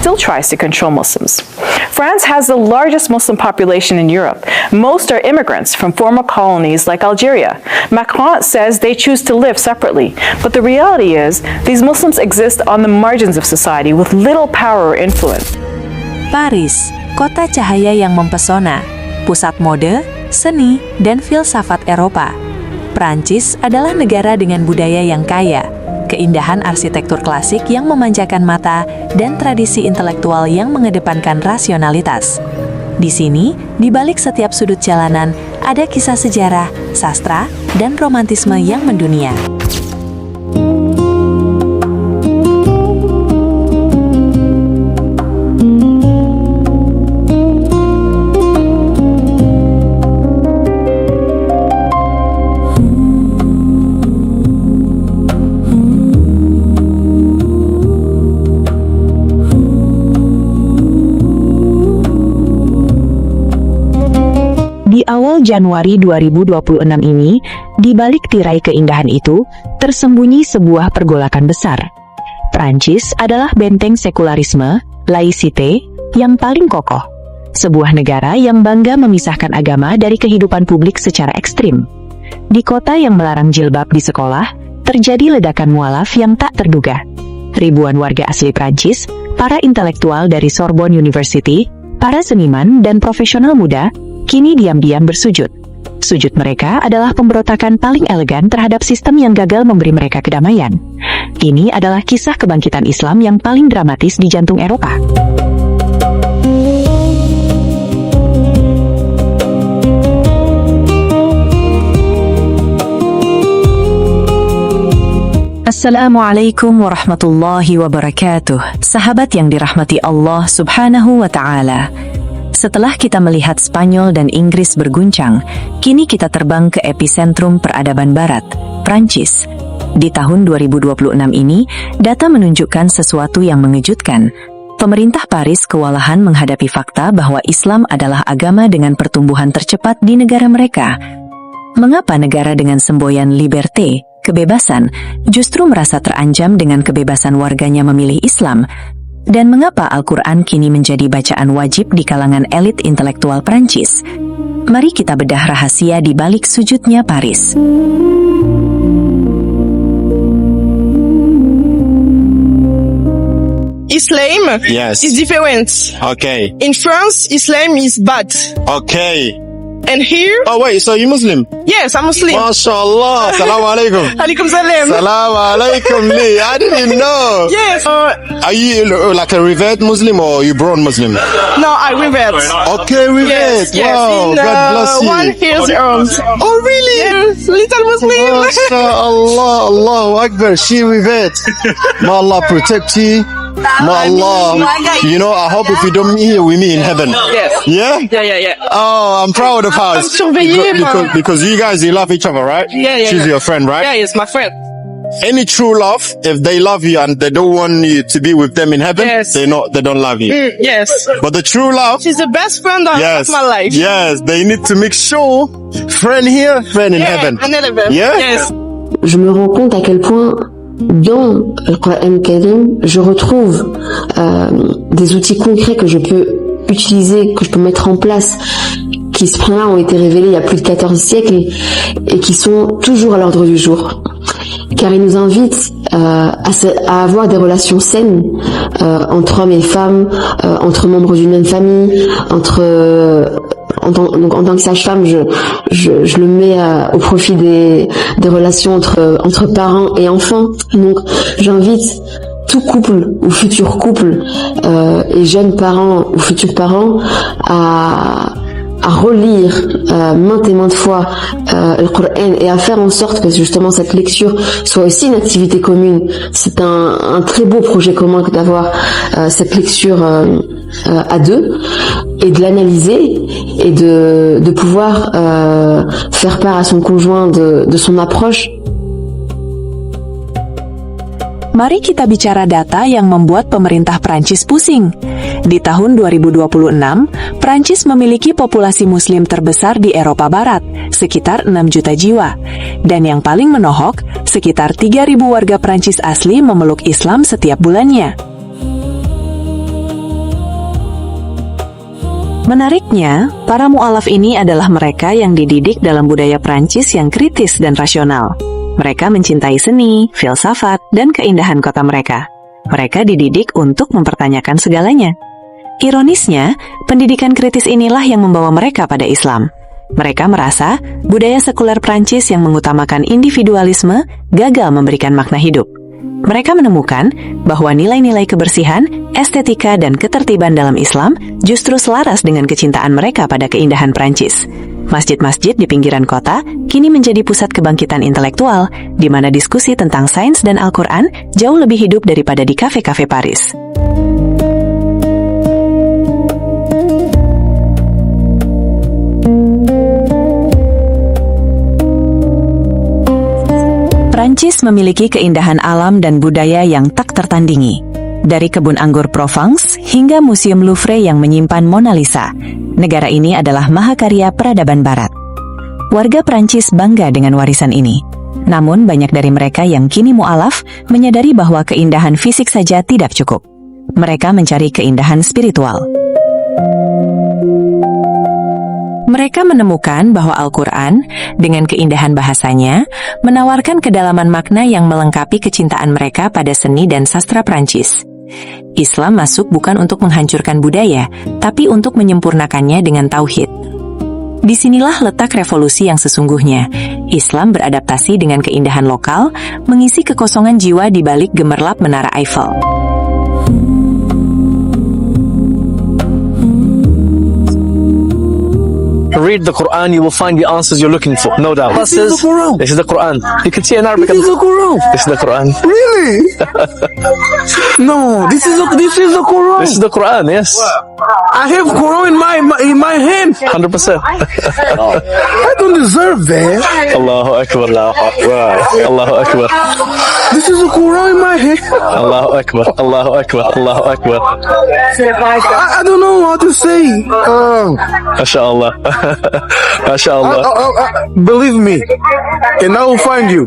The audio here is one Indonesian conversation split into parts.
still tries to control Muslims. France has the largest Muslim population in Europe. Most are immigrants from former colonies like Algeria. Macron says they choose to live separately, but the reality is these Muslims exist on the margins of society with little power or influence. Paris, kota cahaya yang mempesona, pusat mode, seni, dan filsafat Eropa. Prancis adalah negara dengan budaya yang kaya, keindahan arsitektur klasik yang memanjakan mata, dan tradisi intelektual yang mengedepankan rasionalitas. Di sini, di balik setiap sudut jalanan, ada kisah sejarah, sastra, dan romantisme yang mendunia. Di awal Januari 2026 ini, di balik tirai keindahan itu, tersembunyi sebuah pergolakan besar. Prancis adalah benteng sekularisme, laicite, yang paling kokoh. Sebuah negara yang bangga memisahkan agama dari kehidupan publik secara ekstrim. Di kota yang melarang jilbab di sekolah, terjadi ledakan mualaf yang tak terduga. Ribuan warga asli Prancis, para intelektual dari Sorbonne University, para seniman dan profesional muda, kini diam-diam bersujud. Sujud mereka adalah pemberontakan paling elegan terhadap sistem yang gagal memberi mereka kedamaian. Ini adalah kisah kebangkitan Islam yang paling dramatis di jantung Eropa. Assalamualaikum warahmatullahi wabarakatuh. Sahabat yang dirahmati Allah subhanahu wa ta'ala. Setelah kita melihat Spanyol dan Inggris berguncang, kini kita terbang ke epicentrum peradaban Barat, Prancis. Di tahun 2026 ini, data menunjukkan sesuatu yang mengejutkan. Pemerintah Paris kewalahan menghadapi fakta bahwa Islam adalah agama dengan pertumbuhan tercepat di negara mereka. Mengapa negara dengan semboyan liberté, kebebasan, justru merasa terancam dengan kebebasan warganya memilih Islam? Dan mengapa Al-Quran kini menjadi bacaan wajib di kalangan elit intelektual Prancis? Mari kita bedah rahasia di balik sujudnya Paris. Islam is different. Okay. In France, Islam is bad. Okay. And here? Oh wait, so you Muslim? Yes, I'm Muslim. MashaAllah. Assalamu alaikum. Alaikum salam. Assalamu alaikum li. I didn't know. Yes. Are you like a revert Muslim or you born Muslim? No, I revert. Okay, revert. Yes, Wow, in, God bless you. 1 year old. Oh really? Yes, little Muslim. MashaAllah. Allahu Akbar. She revert. May Allah protect you. May Allah. You know, I hope if you don't meet here, we meet in heaven. Yes. Yeah? Yeah. Oh, I'm proud of us. Because you guys, you love each other, right? Yeah. She's your friend, right? Yeah, it's my friend. Any true love, if they love you and they don't want you to be with them in heaven, Yes. they don't love you. Yes. But the true love, She's the best friend of yes, my life. yes, they need to make sure friend here, friend in heaven. And heaven. Yeah? Yes. Je me rends compte à quel point dans le Coran Karim, je retrouve des outils concrets que je peux utiliser, que je peux mettre en place, qui ce point-là ont été révélés il y a plus de 14 siècles et qui sont toujours à l'ordre du jour. Car ils nous invitent à avoir des relations saines entre hommes et femmes, entre membres d'une même famille, en tant que sage-femme, je le mets au profit des relations entre parents et enfants. Donc, j'invite tout couple ou futur couple et jeunes parents ou futurs parents à relire maintes et maintes fois le Coran et à faire en sorte que justement cette lecture soit aussi une activité commune. C'est un très beau projet commun que d'avoir cette lecture à deux et de l'analyser et de pouvoir faire part à son conjoint de son approche. Mari kita bicara data yang membuat pemerintah Prancis pusing. Di tahun 2026, Prancis memiliki populasi muslim terbesar di Eropa Barat, sekitar 6 juta jiwa. Dan yang paling menohok, sekitar 3.000 warga Prancis asli memeluk Islam setiap bulannya. Menariknya, para mu'alaf ini adalah mereka yang dididik dalam budaya Prancis yang kritis dan rasional. Mereka mencintai seni, filsafat, dan keindahan kota mereka. Mereka dididik untuk mempertanyakan segalanya. Ironisnya, pendidikan kritis inilah yang membawa mereka pada Islam. Mereka merasa budaya sekuler Prancis yang mengutamakan individualisme gagal memberikan makna hidup. Mereka menemukan bahwa nilai-nilai kebersihan, estetika, dan ketertiban dalam Islam justru selaras dengan kecintaan mereka pada keindahan Prancis. Masjid-masjid di pinggiran kota kini menjadi pusat kebangkitan intelektual, di mana diskusi tentang sains dan Al-Quran jauh lebih hidup daripada di kafe-kafe Paris. Prancis memiliki keindahan alam dan budaya yang tak tertandingi. Dari kebun anggur Provence hingga Museum Louvre yang menyimpan Mona Lisa, negara ini adalah mahakarya peradaban barat. Warga Prancis bangga dengan warisan ini. Namun banyak dari mereka yang kini mu'alaf menyadari bahwa keindahan fisik saja tidak cukup. Mereka mencari keindahan spiritual. Mereka menemukan bahwa Al-Quran, dengan keindahan bahasanya, menawarkan kedalaman makna yang melengkapi kecintaan mereka pada seni dan sastra Prancis. Islam masuk bukan untuk menghancurkan budaya, tapi untuk menyempurnakannya dengan tauhid. Disinilah letak revolusi yang sesungguhnya. Islam beradaptasi dengan keindahan lokal, mengisi kekosongan jiwa di balik gemerlap Menara Eiffel. Read the Quran, you will find the answers you're looking for, no doubt. This is the Quran. This is the Quran. You can see in Arabic. This is the Quran. This is the Quran. Really? No, this is the Quran. This is the Quran, yes. I have Quran in my hand. 100%. I don't deserve that. Allahu Akbar, Allahu Akbar. Allahu Akbar. This is the Quran in my hand. Allahu Akbar, Allahu Akbar, Allahu Akbar. I don't know what to say. MashaAllah. MashaAllah. Believe me, and I will find you.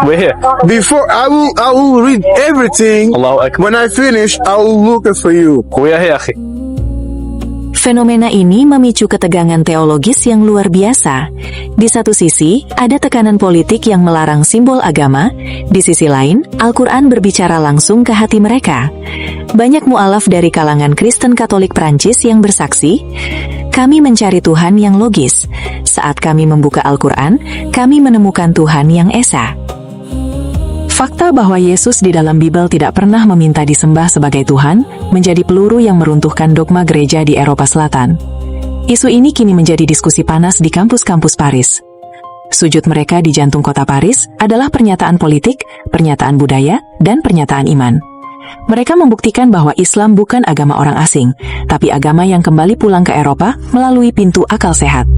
We're here. Before I will read everything. Allahu Akbar. When I finish, I will look for you. We are here, akhi. Fenomena ini memicu ketegangan teologis yang luar biasa. Di satu sisi, ada tekanan politik yang melarang simbol agama. Di sisi lain, Al-Quran berbicara langsung ke hati mereka. Banyak mu'alaf dari kalangan Kristen Katolik Prancis yang bersaksi, kami mencari Tuhan yang logis. Saat kami membuka Al-Quran, kami menemukan Tuhan yang esa. Fakta bahwa Yesus di dalam Bible tidak pernah meminta disembah sebagai Tuhan menjadi peluru yang meruntuhkan dogma gereja di Eropa Selatan. Isu ini kini menjadi diskusi panas di kampus-kampus Paris. Sujud mereka di jantung kota Paris adalah pernyataan politik, pernyataan budaya, dan pernyataan iman. Mereka membuktikan bahwa Islam bukan agama orang asing, tapi agama yang kembali pulang ke Eropa melalui pintu akal sehat.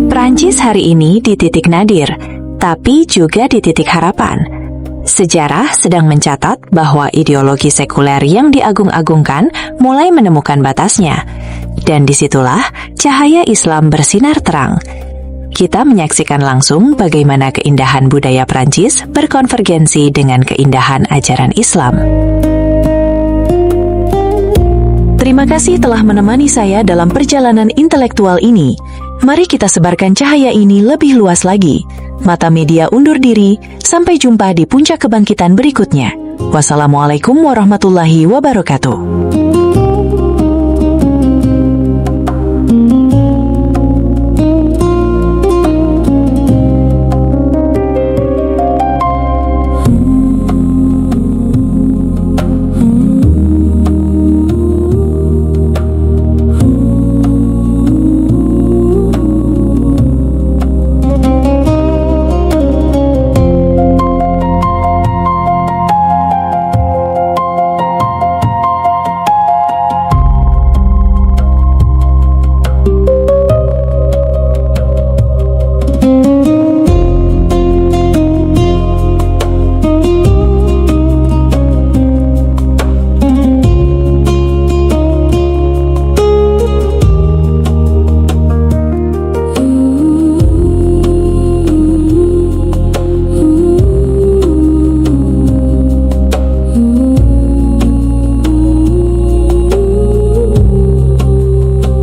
Prancis hari ini di titik nadir, tapi juga di titik harapan. Sejarah sedang mencatat bahwa ideologi sekuler yang diagung-agungkan mulai menemukan batasnya. Dan disitulah cahaya Islam bersinar terang. Kita menyaksikan langsung bagaimana keindahan budaya Prancis berkonvergensi dengan keindahan ajaran Islam. Terima kasih telah menemani saya dalam perjalanan intelektual ini. Mari kita sebarkan cahaya ini lebih luas lagi. Mata Media undur diri, sampai jumpa di puncak kebangkitan berikutnya. Wassalamualaikum warahmatullahi wabarakatuh.